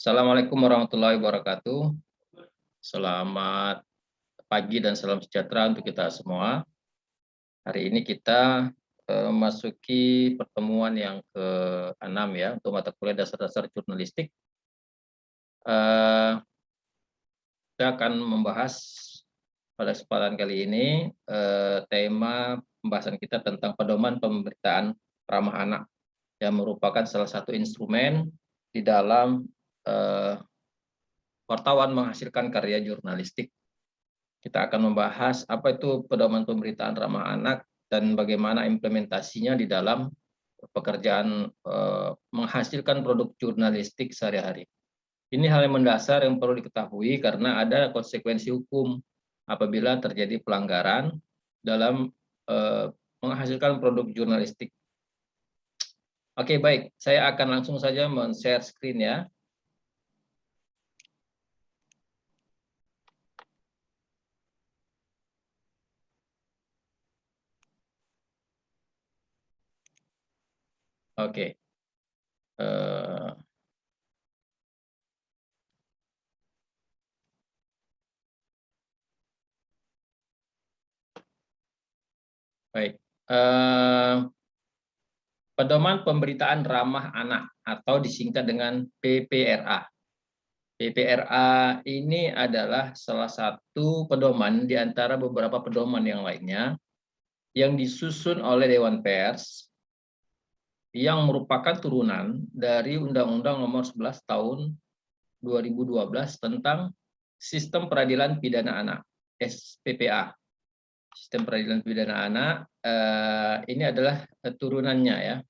Assalamualaikum warahmatullahi wabarakatuh. Selamat pagi dan salam sejahtera untuk kita semua. Hari ini kita memasuki pertemuan yang ke-6 ya untuk mata kuliah dasar-dasar jurnalistik. Eh, Kita akan membahas pada kesempatan kali ini tema pembahasan kita tentang pedoman pemberitaan ramah anak yang merupakan salah satu instrumen di dalam wartawan menghasilkan karya jurnalistik. Kita akan membahas apa itu pedoman pemberitaan ramah anak dan bagaimana implementasinya di dalam pekerjaan menghasilkan produk jurnalistik sehari-hari. Ini hal yang mendasar yang perlu diketahui karena ada konsekuensi hukum apabila terjadi pelanggaran dalam menghasilkan produk jurnalistik. Oke, baik. Saya akan langsung saja men-share screen ya. Oke. Baik. Pedoman pemberitaan ramah anak atau disingkat dengan PPRA. PPRA ini adalah salah satu pedoman di antara beberapa pedoman yang lainnya yang disusun oleh Dewan Pers yang merupakan turunan dari Undang-Undang Nomor 11 Tahun 2012 tentang Sistem Peradilan Pidana Anak, SPPA. Sistem Peradilan Pidana Anak ini adalah turunannya ya.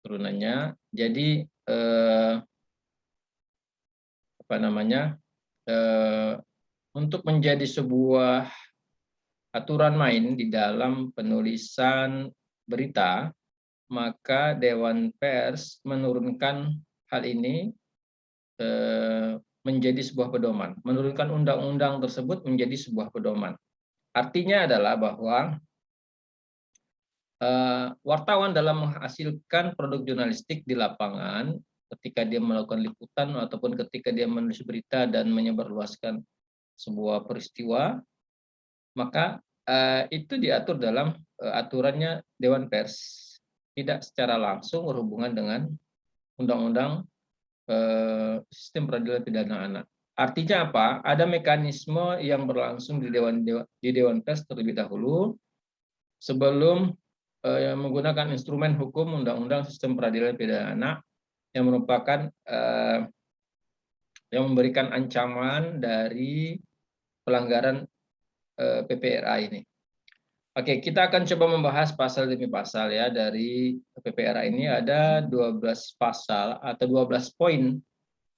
Turunannya. Jadi untuk menjadi sebuah aturan main di dalam penulisan berita, maka Dewan Pers menurunkan hal ini menjadi sebuah pedoman, menurunkan undang-undang tersebut menjadi sebuah pedoman. Artinya adalah bahwa wartawan dalam menghasilkan produk jurnalistik di lapangan, ketika dia melakukan liputan ataupun ketika dia menulis berita dan menyebarluaskan sebuah peristiwa, maka itu diatur dalam aturannya Dewan Pers, tidak secara langsung berhubungan dengan Undang-Undang Sistem Peradilan Pidana Anak. Artinya apa? Ada mekanisme yang berlangsung di Dewan Pers terlebih dahulu sebelum menggunakan instrumen hukum Undang-Undang Sistem Peradilan Pidana Anak yang merupakan yang memberikan ancaman dari pelanggaran PPRA ini. Oke, kita akan coba membahas pasal demi pasal ya. Dari PPRA ini ada 12 pasal atau 12 poin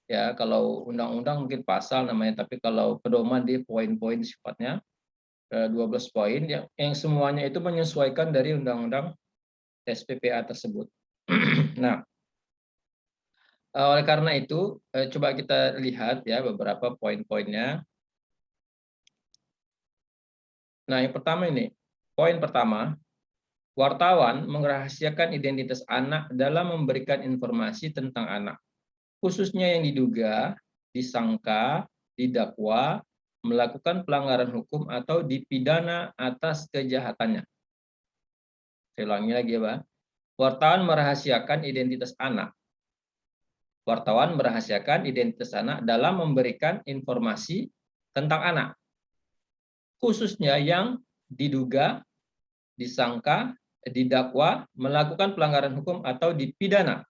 ya. Kalau undang-undang mungkin pasal namanya, tapi kalau pedoman di poin-poin sifatnya 12 poin yang semuanya itu menyesuaikan dari undang-undang SPPA tersebut. Nah, oleh karena itu coba kita lihat ya beberapa poin-poinnya. Nah, yang pertama ini, poin pertama, wartawan merahasiakan identitas anak dalam memberikan informasi tentang anak, khususnya yang diduga, disangka, didakwa, melakukan pelanggaran hukum atau dipidana atas kejahatannya. Saya ulangi lagi ya, Pak. Wartawan merahasiakan identitas anak. Wartawan merahasiakan identitas anak dalam memberikan informasi tentang anak, khususnya yang diduga, disangka, didakwa, melakukan pelanggaran hukum atau dipidana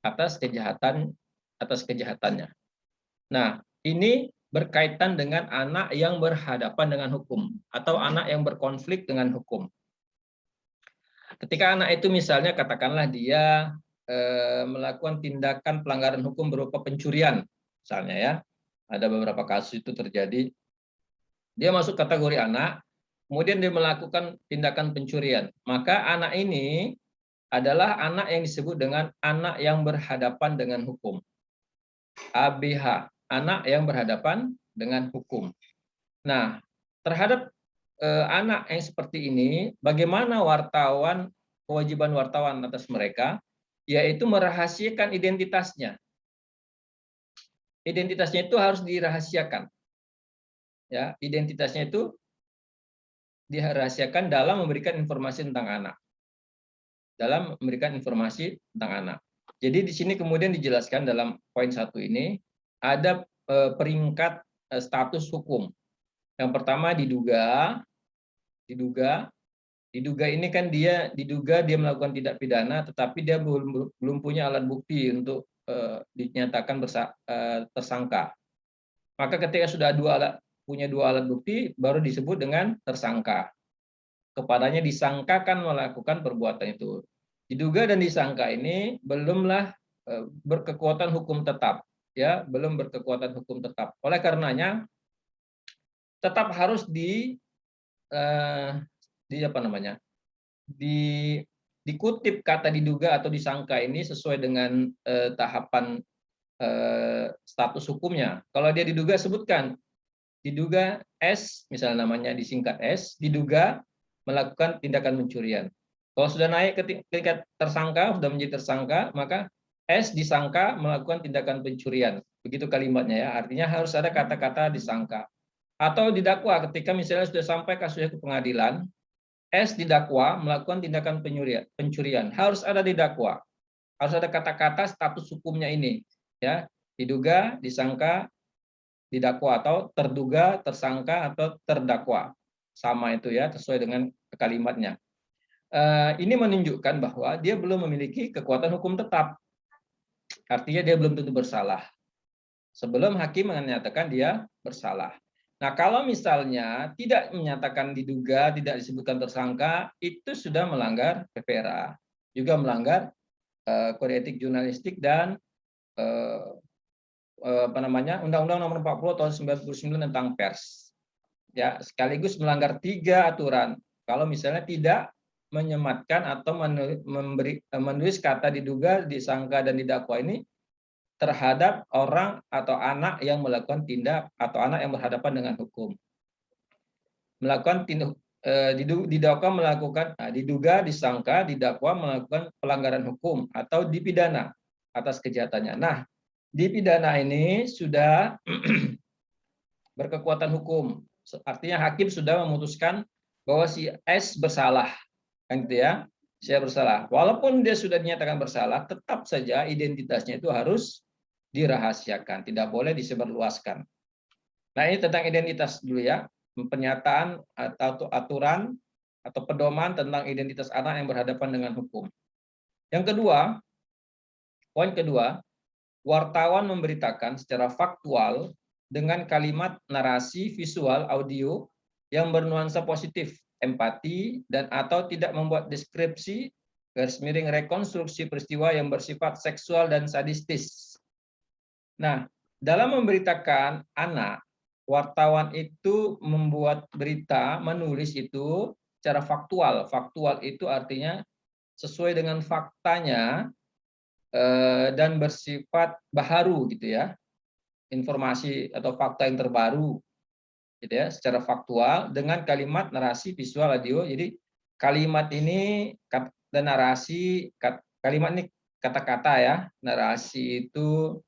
atas kejahatannya. Nah, ini berkaitan dengan anak yang berhadapan dengan hukum atau anak yang berkonflik dengan hukum. Ketika anak itu misalnya katakanlah dia melakukan tindakan pelanggaran hukum berupa pencurian, misalnya ya, ada beberapa kasus itu terjadi. Dia masuk kategori anak, kemudian dia melakukan tindakan pencurian. Maka anak ini adalah anak yang disebut dengan anak yang berhadapan dengan hukum. ABH, anak yang berhadapan dengan hukum. Nah, terhadap anak yang seperti ini, bagaimana kewajiban wartawan atas mereka, yaitu merahasiakan identitasnya. identitasnya itu harus dirahasiakan. Ya, identitasnya itu dirahasiakan dalam memberikan informasi tentang anak. Dalam memberikan informasi tentang anak. Jadi di sini kemudian dijelaskan dalam poin 1 ini ada peringkat status hukum. Yang pertama diduga ini kan dia diduga dia melakukan tindak pidana, tetapi dia belum punya alat bukti untuk dinyatakan tersangka. Maka ketika sudah punya dua alat bukti, baru disebut dengan tersangka. Kepadanya disangkakan melakukan perbuatan itu. Diduga dan disangka ini belumlah berkekuatan hukum tetap, ya, belum berkekuatan hukum tetap. Oleh karenanya tetap harus dikutip kata diduga atau disangka ini sesuai dengan tahapan status hukumnya. Kalau dia diduga, sebutkan diduga S, misalnya namanya disingkat S, diduga melakukan tindakan pencurian. Kalau sudah naik ke tingkat tersangka, sudah menjadi tersangka, maka S disangka melakukan tindakan pencurian. Begitu kalimatnya ya. Artinya harus ada kata-kata disangka. Atau didakwa ketika misalnya sudah sampai kasusnya ke pengadilan, S didakwa melakukan tindakan pencurian. Harus ada didakwa. Harus ada kata-kata status hukumnya ini, ya. Diduga, disangka, didakwa, atau terduga, tersangka, atau terdakwa. Sama itu ya, sesuai dengan kalimatnya. Ini menunjukkan bahwa dia belum memiliki kekuatan hukum tetap. Artinya dia belum tentu bersalah. Sebelum hakim menyatakan dia bersalah. Nah, kalau misalnya tidak menyatakan diduga, tidak disebutkan tersangka, itu sudah melanggar PPRA, juga melanggar kode etik jurnalistik dan Undang-Undang Nomor 40 Tahun 99 tentang pers. Ya, sekaligus melanggar 3 aturan. Kalau misalnya tidak menyematkan atau menulis kata diduga, disangka, dan didakwa ini terhadap orang atau anak yang melakukan tindak atau anak yang berhadapan dengan hukum. Melakukan tindak didakwa melakukan diduga, disangka, didakwa melakukan pelanggaran hukum atau dipidana atas kejahatannya. Nah, dipidana ini sudah berkekuatan hukum. Artinya hakim sudah memutuskan bahwa si S bersalah, kan gitu ya. Saya bersalah. Walaupun dia sudah dinyatakan bersalah, tetap saja identitasnya itu harus dirahasiakan, tidak boleh disebarluaskan. Nah, ini tentang identitas dulu ya, pernyataan atau aturan atau pedoman tentang identitas anak yang berhadapan dengan hukum. Yang kedua, poin kedua, wartawan memberitakan secara faktual dengan kalimat narasi, visual, audio yang bernuansa positif, empati, dan atau tidak membuat deskripsi, garis miring rekonstruksi peristiwa yang bersifat seksual dan sadistis. Nah, dalam memberitakan anak, wartawan itu membuat berita, menulis itu secara faktual. Faktual itu artinya sesuai dengan faktanya dan bersifat baharu gitu ya. Informasi atau fakta yang terbaru gitu ya, secara faktual dengan kalimat narasi, visual, audio. Jadi kalimat ini dan narasi, kalimat ini kata-kata ya, narasi itu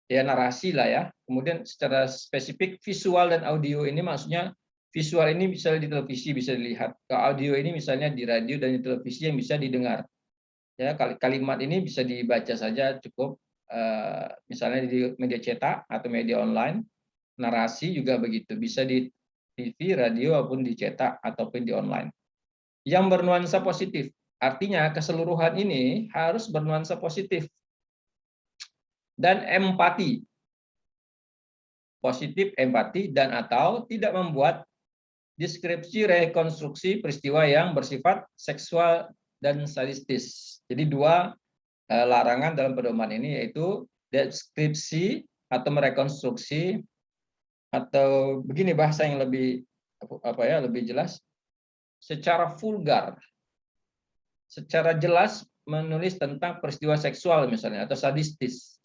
ya narasi lah ya. Kemudian secara spesifik visual dan audio ini maksudnya visual ini bisa di televisi bisa dilihat, ke audio ini misalnya di radio dan di televisi yang bisa didengar. Ya, kalimat ini bisa dibaca saja cukup, misalnya di media cetak atau media online. Narasi juga begitu, bisa di TV, radio maupun dicetak ataupun di online. Yang bernuansa positif, artinya keseluruhan ini harus bernuansa positif dan empati. Positif, empati, dan atau tidak membuat deskripsi rekonstruksi peristiwa yang bersifat seksual dan sadistis. Jadi dua larangan dalam pedoman ini yaitu deskripsi atau merekonstruksi, atau begini bahasa yang lebih lebih jelas, secara vulgar, secara jelas menulis tentang peristiwa seksual misalnya atau sadistis.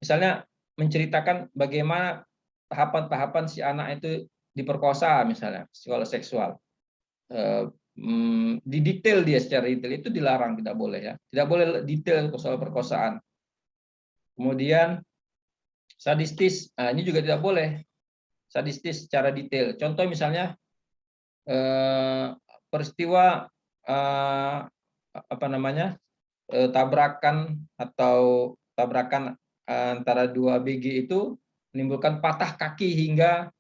Misalnya menceritakan bagaimana tahapan-tahapan si anak itu diperkosa misalnya, sekolah seksual. Didetail dia secara detail itu dilarang, tidak boleh ya. Tidak boleh detail soal perkosaan. Kemudian Sadistis, nah, ini juga tidak boleh. Sadistis secara detail. Contoh misalnya peristiwa apa namanya tabrakan atau tabrakan antara dua BG itu menimbulkan patah kaki hingga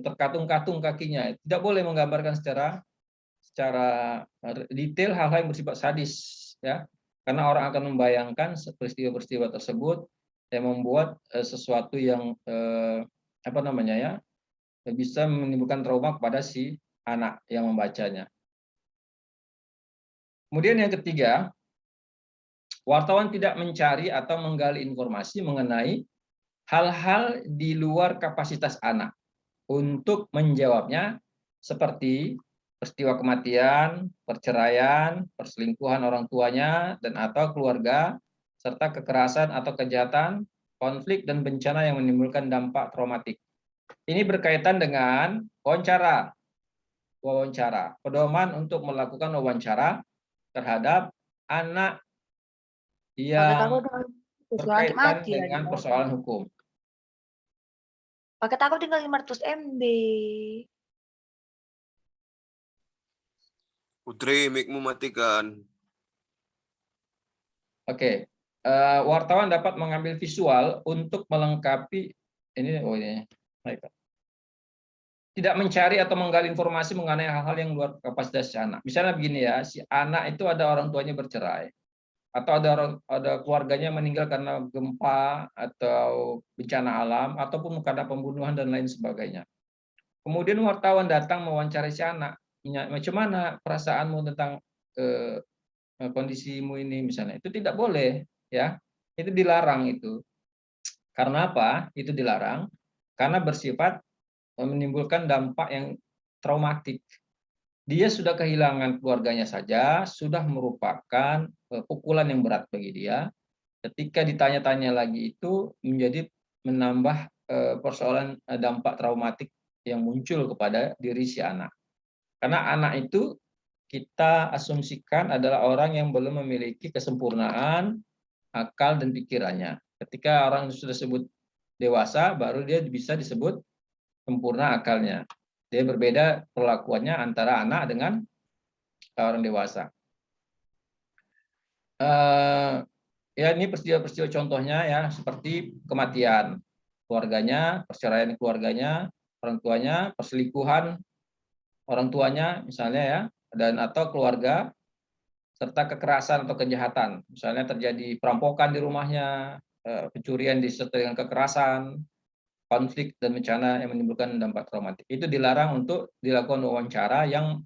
terkatung-katung kakinya. Tidak boleh menggambarkan secara detail hal-hal yang bersifat sadis, ya, karena orang akan membayangkan peristiwa-peristiwa tersebut yang membuat sesuatu yang apa namanya ya bisa menimbulkan trauma kepada si anak yang membacanya. Kemudian yang ketiga, wartawan tidak mencari atau menggali informasi mengenai hal-hal di luar kapasitas anak untuk menjawabnya, seperti peristiwa kematian, perceraian, perselingkuhan orang tuanya dan atau keluarga, serta kekerasan atau kejahatan, konflik dan bencana yang menimbulkan dampak traumatik. Ini berkaitan dengan wawancara. Pedoman untuk melakukan wawancara terhadap anak Paket aku yang nanti berkaitan mati dengan persoalan hukum. Paket aku tinggal 500 MB. Putri, mic-mu matikan. Oke, wartawan dapat mengambil visual untuk melengkapi ini. Oh ini, baik. Tidak mencari atau menggali informasi mengenai hal-hal yang luar kapasitas si anak. Misalnya begini ya, si anak itu ada orang tuanya bercerai, atau ada keluarganya meninggal karena gempa atau bencana alam, ataupun karena pembunuhan dan lain sebagainya. Kemudian wartawan datang mewawancarai si anak, macam mana perasaanmu tentang kondisimu ini misalnya. Itu tidak boleh, ya. Itu dilarang itu. Karena apa? Itu dilarang karena bersifat menimbulkan dampak yang traumatik. Dia sudah kehilangan keluarganya saja, sudah merupakan pukulan yang berat bagi dia. Ketika ditanya-tanya lagi itu menjadi menambah persoalan dampak traumatik yang muncul kepada diri si anak. Karena anak itu kita asumsikan adalah orang yang belum memiliki kesempurnaan akal dan pikirannya. Ketika orang sudah disebut dewasa, baru dia bisa disebut sempurna akalnya. Dia berbeda perlakuannya antara anak dengan orang dewasa. Ya ini peristiwa-peristiwa contohnya ya, seperti kematian keluarganya, perceraian keluarganya, orang tuanya, perselingkuhan orang tuanya misalnya ya, dan atau keluarga, serta kekerasan atau kejahatan. Misalnya terjadi perampokan di rumahnya, pencurian disertai dengan kekerasan, konflik dan bencana yang menimbulkan dampak traumatik. Itu dilarang untuk dilakukan wawancara yang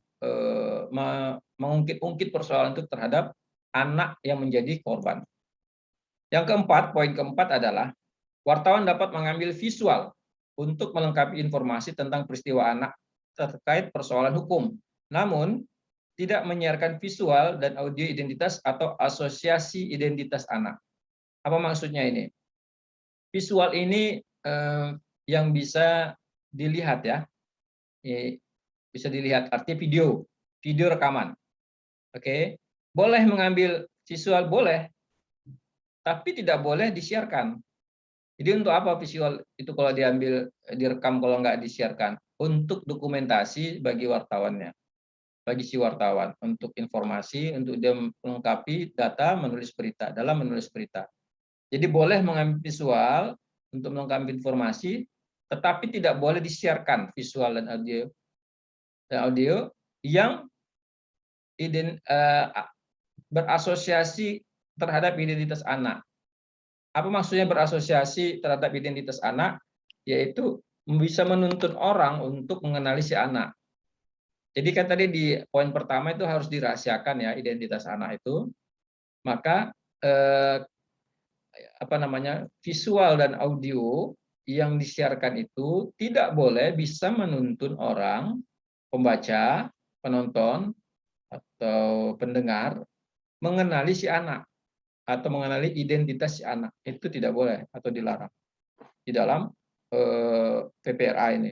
mengungkit-ungkit persoalan itu terhadap anak yang menjadi korban. Yang keempat, poin keempat adalah wartawan dapat mengambil visual untuk melengkapi informasi tentang peristiwa anak terkait persoalan hukum. Namun, tidak menyiarkan visual dan audio identitas atau asosiasi identitas anak. Apa maksudnya ini? Visual ini yang bisa dilihat ya, bisa dilihat artinya video rekaman. Oke, boleh mengambil visual boleh, tapi tidak boleh disiarkan. Jadi untuk apa visual itu kalau diambil direkam kalau nggak disiarkan? Untuk dokumentasi bagi wartawannya, bagi si wartawan, untuk informasi, untuk dia melengkapi data menulis berita dalam menulis berita. Jadi boleh mengambil visual untuk melengkapi informasi, tetapi tidak boleh disiarkan visual dan audio yang berasosiasi terhadap identitas anak. Apa maksudnya berasosiasi terhadap identitas anak? Yaitu bisa menuntun orang untuk mengenali si anak. Jadi kan tadi di poin pertama itu harus dirahasiakan ya identitas anak itu. Maka visual dan audio yang disiarkan itu tidak boleh bisa menuntun orang, pembaca, penonton, atau pendengar mengenali si anak atau mengenali identitas si anak. Itu tidak boleh atau dilarang di dalam PPRA ini.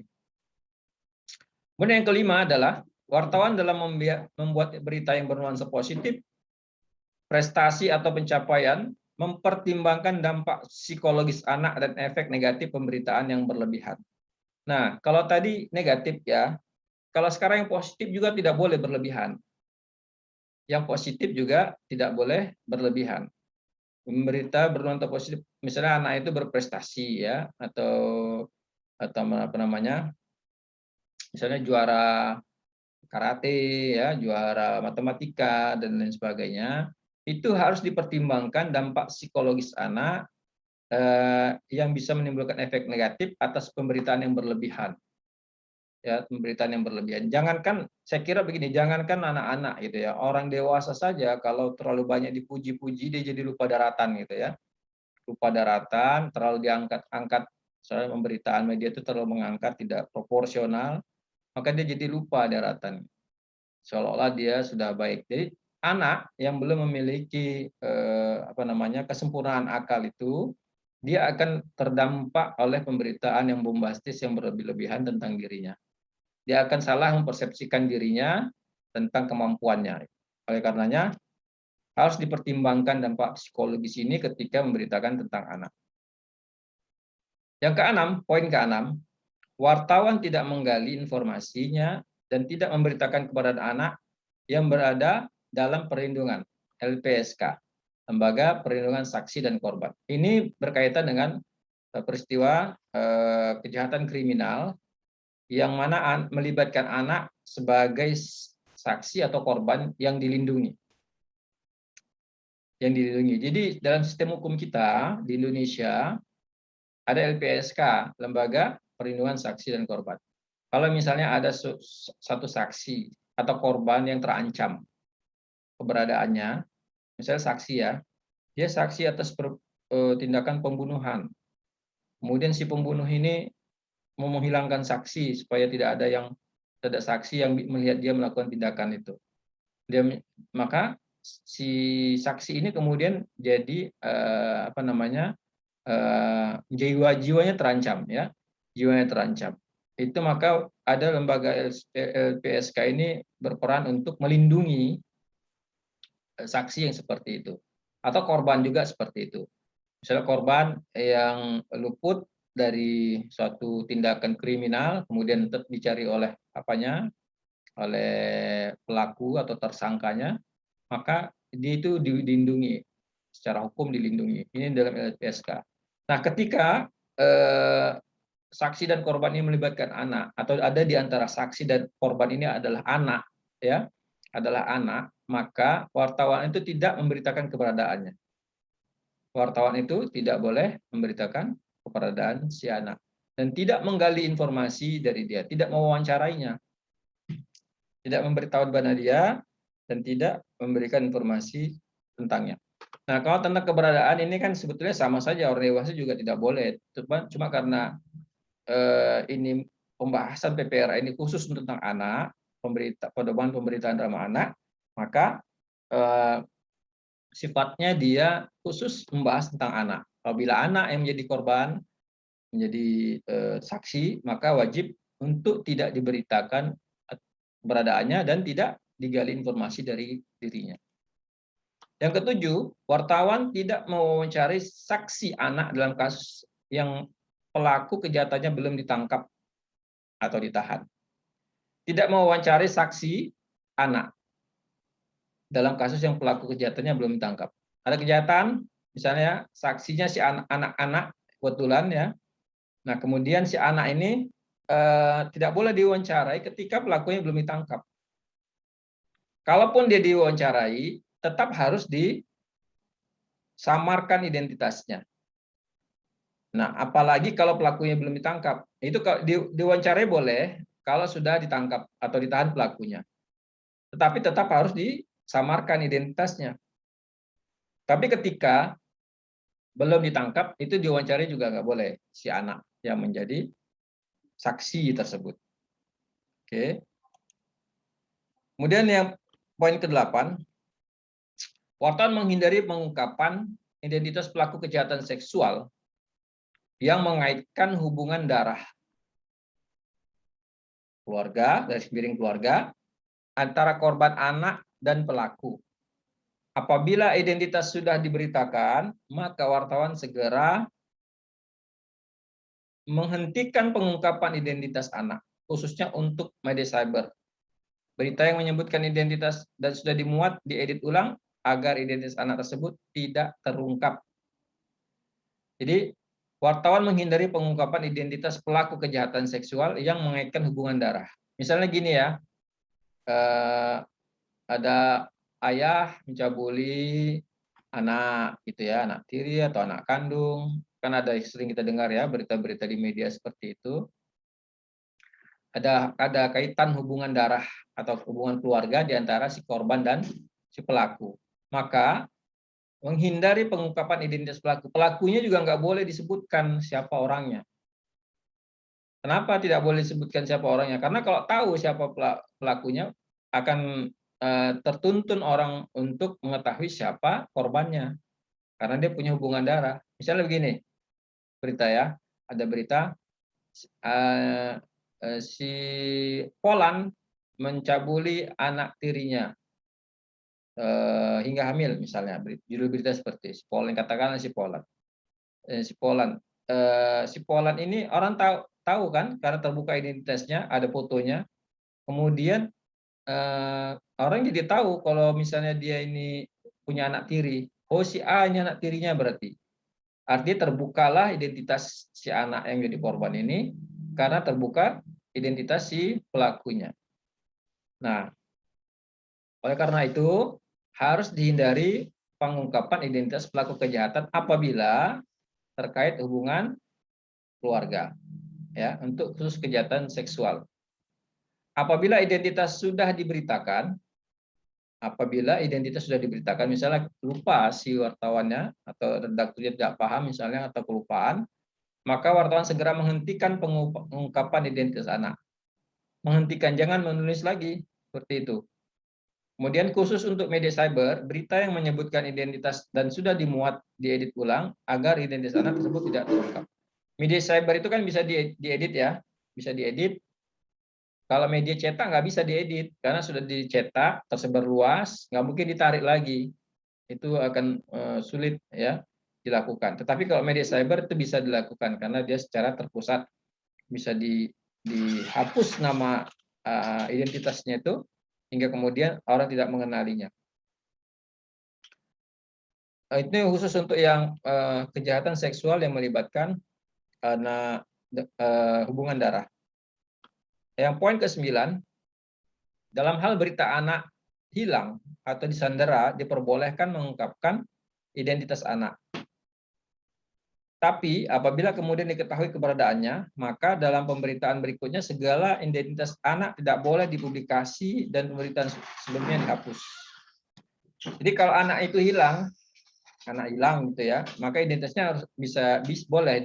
Kemudian yang kelima adalah wartawan dalam membuat berita yang bernuansa positif, prestasi atau pencapaian mempertimbangkan dampak psikologis anak dan efek negatif pemberitaan yang berlebihan. Nah, kalau tadi negatif ya, kalau sekarang yang positif juga tidak boleh berlebihan. Yang positif juga tidak boleh berlebihan. Berita bernuansa positif, misalnya anak itu berprestasi ya, atau apa namanya, misalnya juara karate ya, juara matematika dan lain sebagainya, itu harus dipertimbangkan dampak psikologis anak yang bisa menimbulkan efek negatif atas pemberitaan yang berlebihan. Ya, pemberitaan yang berlebihan. Jangankan, saya kira begini, jangankan anak-anak gitu ya, orang dewasa saja kalau terlalu banyak dipuji-puji dia jadi lupa daratan gitu ya. Lupa daratan, terlalu diangkat-angkat, soalnya pemberitaan media itu terlalu mengangkat, tidak proporsional, maka dia jadi lupa daratan. Seolah-olah dia sudah baik. Jadi anak yang belum memiliki kesempurnaan akal itu, dia akan terdampak oleh pemberitaan yang bombastis yang berlebih-lebihan tentang dirinya. Dia akan salah mempersepsikan dirinya tentang kemampuannya. Oleh karenanya, harus dipertimbangkan dampak psikologis ini ketika memberitakan tentang anak. Yang keenam, poin keenam, wartawan tidak menggali informasinya dan tidak memberitakan kepada anak yang berada dalam perlindungan LPSK, Lembaga Perlindungan Saksi dan Korban. Ini berkaitan dengan peristiwa kejahatan kriminal yang mana melibatkan anak sebagai saksi atau korban yang dilindungi. Yang dilindungi. Jadi dalam sistem hukum kita di Indonesia ada LPSK, Lembaga Perlindungan Saksi dan Korban. Kalau misalnya ada satu saksi atau korban yang terancam keberadaannya, misalnya saksi ya, dia saksi atas tindakan pembunuhan. Kemudian si pembunuh ini mau menghilangkan saksi supaya tidak ada saksi yang melihat dia melakukan tindakan itu. Maka si saksi ini kemudian jadi jiwanya terancam ya, jiwanya terancam. Itu maka ada lembaga LPSK ini berperan untuk melindungi saksi yang seperti itu, atau korban juga seperti itu. Misalnya korban yang luput dari suatu tindakan kriminal, kemudian tetap dicari oleh oleh pelaku atau tersangkanya, maka dia itu dilindungi secara hukum, dilindungi. Ini dalam LPSK. Nah, ketika saksi dan korban ini melibatkan anak, atau ada di antara saksi dan korban ini adalah anak, ya, adalah anak, maka wartawan itu tidak memberitakan keberadaannya. Wartawan itu tidak boleh memberitakan keberadaan si anak dan tidak menggali informasi dari dia, tidak mewawancarainya, tidak memberitahu kepada dia dan tidak memberikan informasi tentangnya. Nah, kalau tentang keberadaan ini kan sebetulnya sama saja, orang dewasa juga tidak boleh. Cuma karena ini pembahasan PPRA ini khusus tentang anak, pedoman pemberitaan dalam anak, maka sifatnya dia khusus membahas tentang anak. Apabila anak yang menjadi korban, menjadi saksi, maka wajib untuk tidak diberitakan keberadaannya dan tidak digali informasi dari dirinya. Yang ketujuh, wartawan tidak mewawancari saksi anak dalam kasus yang pelaku kejahatannya belum ditangkap atau ditahan. Tidak mewawancari saksi anak dalam kasus yang pelaku kejahatannya belum ditangkap. Ada kejahatan, misalnya saksinya si anak-anak kebetulan ya. Nah, kemudian si anak ini tidak boleh diwawancarai ketika pelakunya belum ditangkap. Kalaupun dia diwawancarai, tetap harus disamarkan identitasnya. Nah, apalagi kalau pelakunya belum ditangkap. Itu kalau diwawancarai boleh kalau sudah ditangkap atau ditahan pelakunya. Tetapi tetap harus disamarkan identitasnya. Tapi ketika belum ditangkap, itu diwawancarai juga nggak boleh si anak yang menjadi saksi tersebut. Oke. Kemudian yang poin ke-8, wartawan menghindari pengungkapan identitas pelaku kejahatan seksual yang mengaitkan hubungan darah keluarga, garis miring keluarga, antara korban anak dan pelaku. Apabila identitas sudah diberitakan, maka wartawan segera menghentikan pengungkapan identitas anak, khususnya untuk media cyber. Berita yang menyebutkan identitas dan sudah dimuat diedit ulang agar identitas anak tersebut tidak terungkap. Jadi, wartawan menghindari pengungkapan identitas pelaku kejahatan seksual yang mengaitkan hubungan darah. Misalnya gini ya, ada ayah mencabuli anak gitu ya, anak tiri atau anak kandung. Kan ada sering kita dengar ya berita-berita di media seperti itu. Ada kaitan hubungan darah atau hubungan keluarga di antara si korban dan si pelaku. Maka menghindari pengungkapan identitas pelaku. Pelakunya juga nggak boleh disebutkan siapa orangnya. Kenapa tidak boleh disebutkan siapa orangnya? Karena kalau tahu siapa pelakunya, akan tertuntun orang untuk mengetahui siapa korbannya. Karena dia punya hubungan darah. Misalnya begini, berita ya, ada berita si Polan mencabuli anak tirinya hingga hamil, misalnya judul berita seperti si Polan, katakanlah si Polan. Si Polan ini orang tahu kan, karena terbuka identitasnya, ada fotonya. Kemudian orang jadi tahu kalau misalnya dia ini punya anak tiri. Oh, si A ini anak tirinya berarti. Artinya terbukalah identitas si anak yang jadi korban ini karena terbuka identitas si pelakunya. Nah, oleh karena itu harus dihindari pengungkapan identitas pelaku kejahatan apabila terkait hubungan keluarga, ya, untuk khusus kejahatan seksual. Apabila identitas sudah diberitakan, misalnya lupa si wartawannya atau redakturnya tidak paham misalnya atau kelupaan, maka wartawan segera menghentikan pengungkapan identitas anak. Menghentikan, jangan menulis lagi seperti itu. Kemudian khusus untuk media cyber, berita yang menyebutkan identitas dan sudah dimuat diedit ulang agar identitas anak tersebut tidak terungkap. Media cyber itu kan bisa diedit ya, bisa diedit. Kalau media cetak nggak bisa diedit karena sudah dicetak, tersebar luas, nggak mungkin ditarik lagi. Itu akan sulit ya dilakukan. Tetapi kalau media cyber itu bisa dilakukan karena dia secara terpusat, bisa dihapus nama identitasnya itu hingga kemudian orang tidak mengenalinya. Itu khusus untuk yang kejahatan seksual yang melibatkan hubungan darah. Yang poin ke-9, dalam hal berita anak hilang atau disandera diperbolehkan mengungkapkan identitas anak. Tapi apabila kemudian diketahui keberadaannya, maka dalam pemberitaan berikutnya segala identitas anak tidak boleh dipublikasi dan pemberitaan sebelumnya dihapus. Jadi kalau anak itu hilang gitu ya, maka identitasnya harus boleh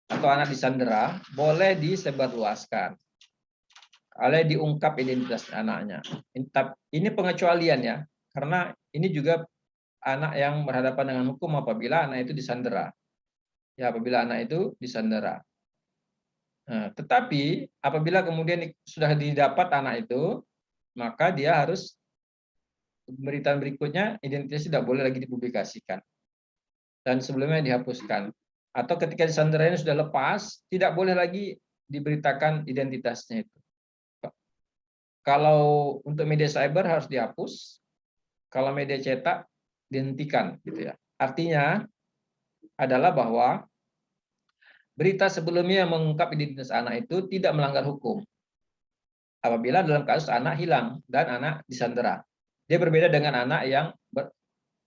atau anak disandera boleh disebarluaskan, oleh diungkap identitas anaknya. Ini pengecualian ya, karena ini juga anak yang berhadapan dengan hukum apabila anak itu disandera. Ya, apabila anak itu disandera. Nah, tetapi apabila kemudian sudah didapat anak itu, maka dia harus pemberitaan berikutnya identitas tidak boleh lagi dipublikasikan dan sebelumnya dihapuskan. Atau ketika disandera ini sudah lepas, tidak boleh lagi diberitakan identitasnya itu. Kalau untuk media cyber harus dihapus, kalau media cetak dihentikan, gitu ya. Artinya adalah bahwa berita sebelumnya yang mengungkap identitas anak itu tidak melanggar hukum apabila dalam kasus anak hilang dan anak disandera. Dia berbeda dengan anak yang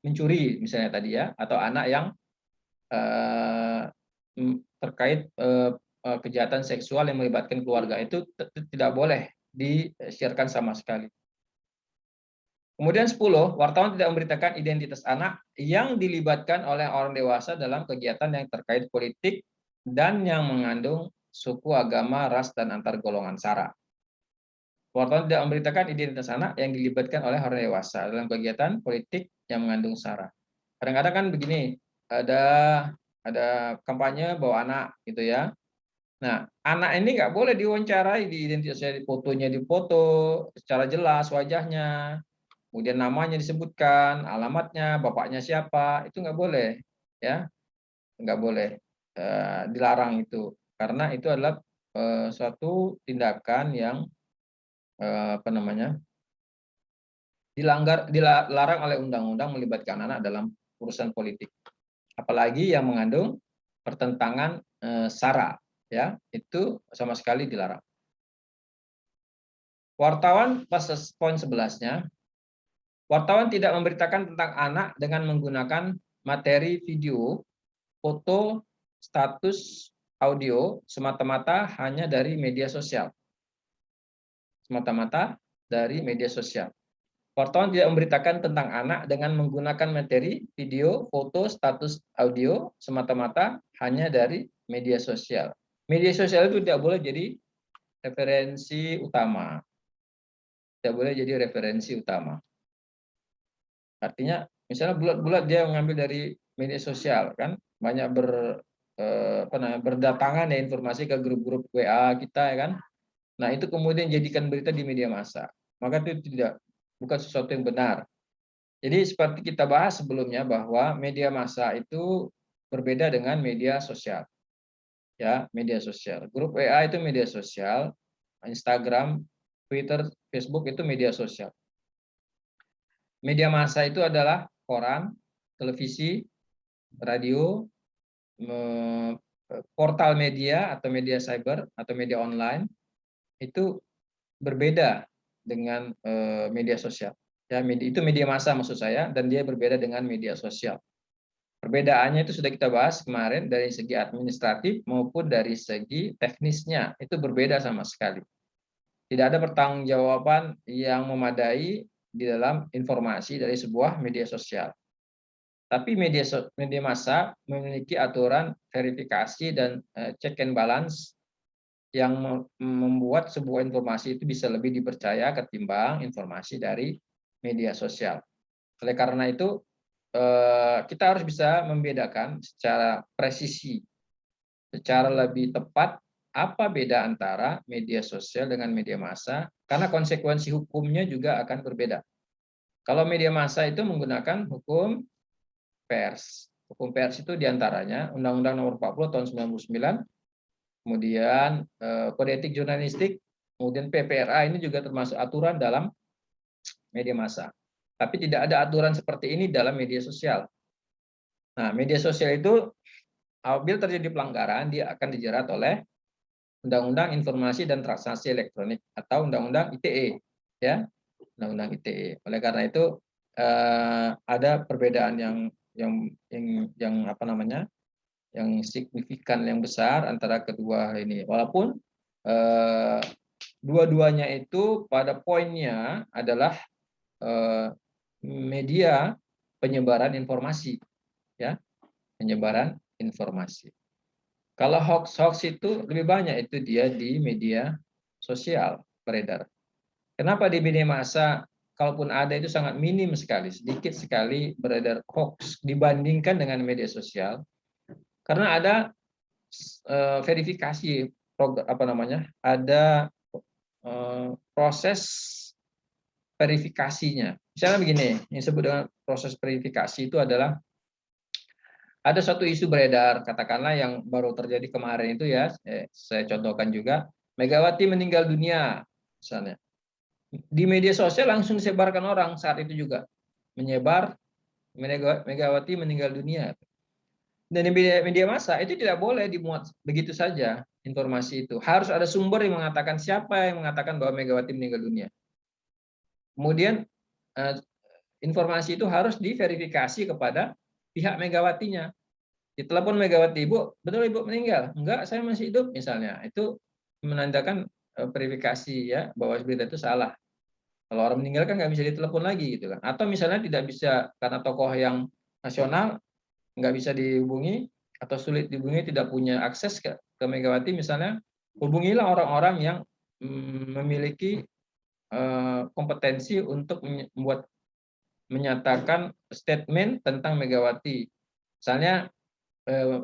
mencuri misalnya tadi ya, atau anak yang terkait kejahatan seksual yang melibatkan keluarga, itu tidak boleh disiarkan sama sekali. Kemudian 10, wartawan tidak memberitakan identitas anak yang dilibatkan oleh orang dewasa dalam kegiatan yang terkait politik dan yang mengandung suku, agama, ras, dan antar golongan sara. Wartawan tidak memberitakan identitas anak yang dilibatkan oleh orang dewasa dalam kegiatan politik yang mengandung sara. Kadang-kadang kan begini, ada kampanye bawa anak gitu ya. Nah, anak ini nggak boleh diwawancarai, di identitasnya, fotonya dipoto secara jelas wajahnya. kemudian namanya disebutkan, alamatnya, bapaknya siapa, itu nggak boleh, ya, nggak boleh, dilarang itu, karena itu adalah suatu tindakan yang apa namanya, dilarang oleh undang-undang melibatkan anak dalam urusan politik, apalagi yang mengandung pertentangan SARA, ya, itu sama sekali dilarang. Wartawan poin 11-nya, wartawan tidak memberitakan tentang anak dengan menggunakan materi video, foto, status, audio semata-mata hanya dari media sosial. Semata-mata dari media sosial. Wartawan tidak memberitakan tentang anak dengan menggunakan materi video, foto, status, audio semata-mata hanya dari media sosial. Media sosial itu tidak boleh jadi referensi utama. Tidak boleh jadi referensi utama. Artinya misalnya bulat-bulat dia mengambil dari media sosial, kan banyak berdatangan ya informasi ke grup-grup WA kita, ya kan. Nah, itu kemudian jadikan berita di media massa. Maka itu bukan sesuatu yang benar. Jadi seperti kita bahas sebelumnya bahwa media massa itu berbeda dengan media sosial. Ya, media sosial. Grup WA itu media sosial, Instagram, Twitter, Facebook itu media sosial. Media massa itu adalah koran, televisi, radio, portal media atau media cyber atau media online, itu berbeda dengan media sosial. Ya, itu media massa maksud saya, dan dia berbeda dengan media sosial. Perbedaannya itu sudah kita bahas kemarin dari segi administratif maupun dari segi teknisnya, itu berbeda sama sekali. Tidak ada pertanggungjawaban yang memadai di dalam informasi dari sebuah media sosial. Tapi media massa memiliki aturan verifikasi dan check and balance yang membuat sebuah informasi itu bisa lebih dipercaya ketimbang informasi dari media sosial. Oleh karena itu, kita harus bisa membedakan secara presisi, secara lebih tepat, apa beda antara media sosial dengan media massa, karena konsekuensi hukumnya juga akan berbeda. Kalau media massa itu menggunakan hukum pers. Hukum pers itu diantaranya Undang-Undang Nomor 40 Tahun 99, kemudian Kode Etik Jurnalistik, kemudian PPRA ini juga termasuk aturan dalam media massa. Tapi tidak ada aturan seperti ini dalam media sosial. Nah, media sosial itu apabila terjadi pelanggaran, dia akan dijerat oleh Undang-Undang Informasi dan Transaksi Elektronik atau Undang-Undang ITE, ya, Undang-Undang ITE. Oleh karena itu ada perbedaan yang apa namanya, yang signifikan, yang besar antara kedua ini. Walaupun dua-duanya itu pada poinnya adalah media penyebaran informasi, ya, penyebaran informasi. Kalau hoax itu lebih banyak itu dia di media sosial beredar. Kenapa di media massa kalaupun ada itu sangat minim sekali, sedikit sekali beredar hoax dibandingkan dengan media sosial, karena ada verifikasi, apa namanya, ada proses verifikasinya. Misalnya begini, yang disebut dengan proses verifikasi itu adalah ada suatu isu beredar, katakanlah yang baru terjadi kemarin itu, ya, saya contohkan juga, Megawati meninggal dunia, misalnya. Di media sosial langsung disebarkan orang saat itu juga, menyebar Megawati meninggal dunia. Dan di media massa itu tidak boleh dimuat begitu saja informasi itu. Harus ada sumber yang mengatakan, siapa yang mengatakan bahwa Megawati meninggal dunia. Kemudian informasi itu harus diverifikasi kepada pihak Megawatinya. Ditelepon Megawati, Ibu, betul Ibu meninggal? Enggak, saya masih hidup misalnya. Itu menandakan verifikasi, ya, bahwa berita itu salah. Kalau orang meninggal kan nggak bisa ditelepon lagi gitu kan. Atau misalnya tidak bisa karena tokoh yang nasional nggak bisa dihubungi atau sulit dihubungi, tidak punya akses ke Megawati misalnya, hubungilah orang-orang yang memiliki kompetensi untuk menyatakan statement tentang Megawati. Misalnya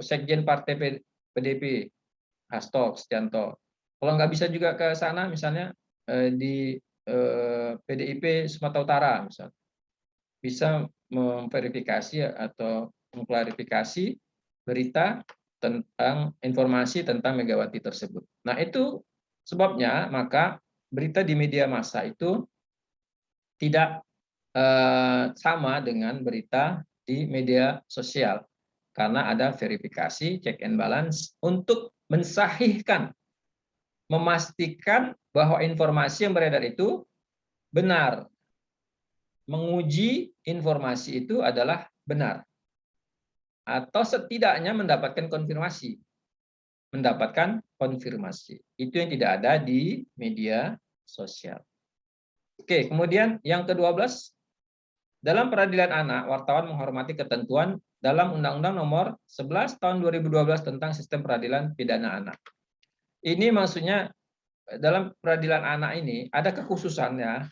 Sekjen Partai PDP, Hasto Kristianto. Kalau nggak bisa juga ke sana, misalnya di PDIP Sumatera Utara misalnya bisa memverifikasi atau mengklarifikasi berita tentang informasi tentang Megawati tersebut. Nah, itu sebabnya maka berita di media massa itu tidak sama dengan berita di media sosial karena ada verifikasi, check and balance untuk mensahihkan, memastikan bahwa informasi yang beredar itu benar, menguji informasi itu adalah benar, atau setidaknya mendapatkan konfirmasi. Itu yang tidak ada di media sosial. Oke, kemudian yang ke-12, dalam peradilan anak, wartawan menghormati ketentuan dalam Undang-Undang Nomor 11 Tahun 2012 tentang Sistem Peradilan Pidana Anak. Ini maksudnya dalam peradilan anak ini ada kekhususannya.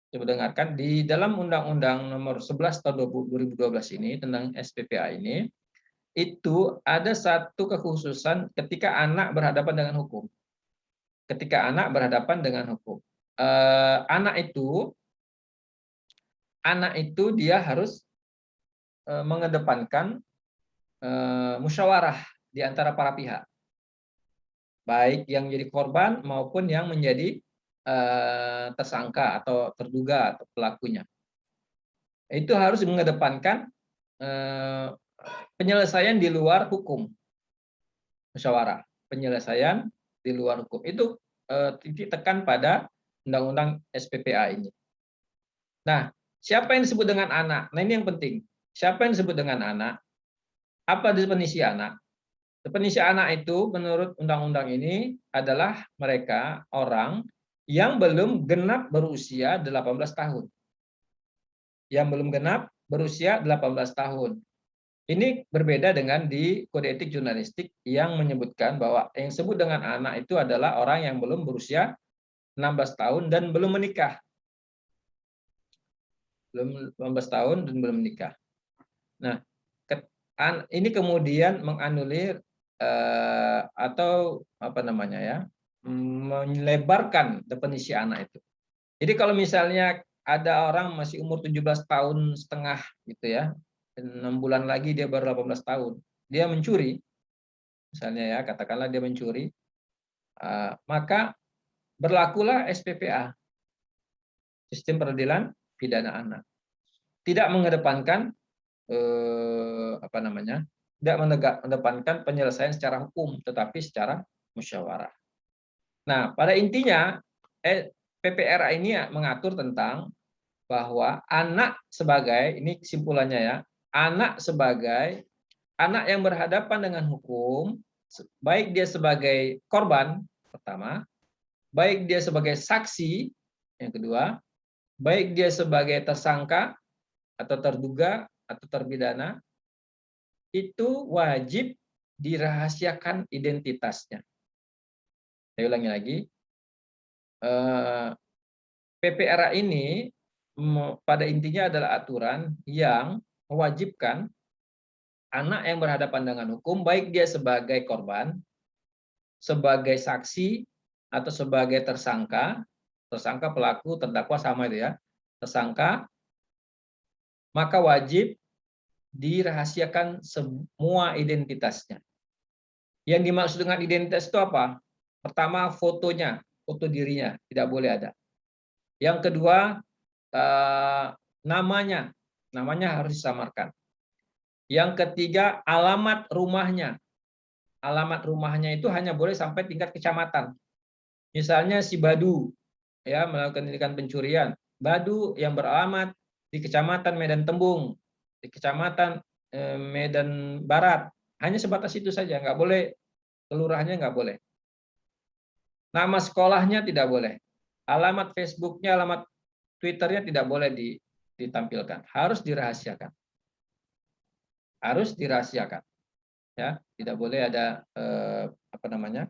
Coba dengarkan, di dalam Undang-Undang Nomor 11 Tahun 2012 ini tentang SPPA ini, itu ada satu kekhususan ketika anak berhadapan dengan hukum. Ketika anak berhadapan dengan hukum, anak itu dia harus mengedepankan musyawarah di antara para pihak, baik yang jadi korban maupun yang menjadi tersangka atau terduga atau pelakunya. Itu harus mengedepankan penyelesaian di luar hukum, musyawarah, penyelesaian di luar hukum. Itu titik tekan pada Undang-Undang SPPA ini. Nah, siapa yang disebut dengan anak? Nah, ini yang penting. Siapa yang disebut dengan anak? Apa definisi anak? Definisi anak itu menurut undang-undang ini adalah mereka orang yang belum genap berusia 18 tahun. Yang belum genap berusia 18 tahun. Ini berbeda dengan di Kode Etik Jurnalistik yang menyebutkan bahwa yang disebut dengan anak itu adalah orang yang belum berusia 16 tahun dan belum menikah. Belum 18 tahun dan belum menikah. Nah, ini kemudian menganulir atau apa namanya ya, melebarkan definisi anak itu. Jadi kalau misalnya ada orang masih umur 17 tahun setengah gitu ya, 6 bulan lagi dia baru 18 tahun, dia mencuri, misalnya ya, katakanlah dia mencuri, maka berlakulah SPPA, Sistem Peradilan Pidana Anak. Tidak mengedepankan apa namanya? Tidak mengedepankan penyelesaian secara hukum, tetapi secara musyawarah. Nah, pada intinya PPRA ini mengatur tentang bahwa anak sebagai, ini kesimpulannya ya, anak sebagai anak yang berhadapan dengan hukum, baik dia sebagai korban pertama, baik dia sebagai saksi yang kedua, baik dia sebagai tersangka atau terduga atau terpidana, itu wajib dirahasiakan identitasnya. Saya ulangi lagi, PPRA ini pada intinya adalah aturan yang mewajibkan anak yang berhadapan dengan hukum, baik dia sebagai korban, sebagai saksi, atau sebagai tersangka pelaku, terdakwa sama itu ya, tersangka, maka wajib dirahasiakan semua identitasnya. Yang dimaksud dengan identitas itu apa? Pertama, fotonya, foto dirinya tidak boleh ada. Yang kedua, namanya harus disamarkan. Yang ketiga, alamat rumahnya. Alamat rumahnya itu hanya boleh sampai tingkat kecamatan. Misalnya si Badu ya melakukan tindakan pencurian, Badu yang beralamat di Kecamatan Medan Tembung, di Kecamatan Medan Barat, hanya sebatas itu saja, nggak boleh kelurahannya, nggak boleh. Nama sekolahnya tidak boleh, alamat Facebooknya, alamat Twitternya tidak boleh ditampilkan, harus dirahasiakan. Harus dirahasiakan, ya, tidak boleh ada apa namanya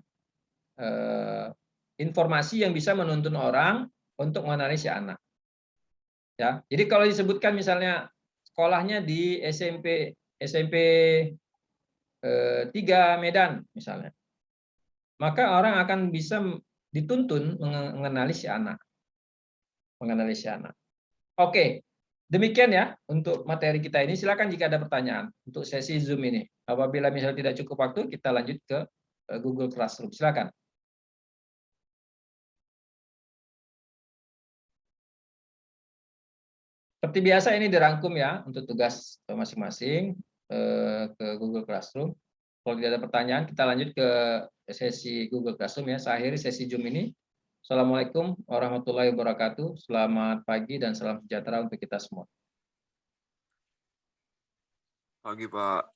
informasi yang bisa menuntun orang untuk menganalisis anak. Ya, jadi kalau disebutkan misalnya sekolahnya di SMP 3 Medan misalnya, maka orang akan bisa dituntun mengenali si anak. menganalisa anak. Oke, demikian ya untuk materi kita ini. Silakan jika ada pertanyaan untuk sesi Zoom ini. Apabila misalnya tidak cukup waktu, kita lanjut ke Google Classroom. Silakan. Seperti biasa ini dirangkum ya untuk tugas masing-masing ke Google Classroom. Kalau tidak ada pertanyaan, kita lanjut ke sesi Google Classroom ya. Saya akhiri sesi Zoom ini. Assalamualaikum warahmatullahi wabarakatuh. Selamat pagi dan salam sejahtera untuk kita semua. Pagi, Pak.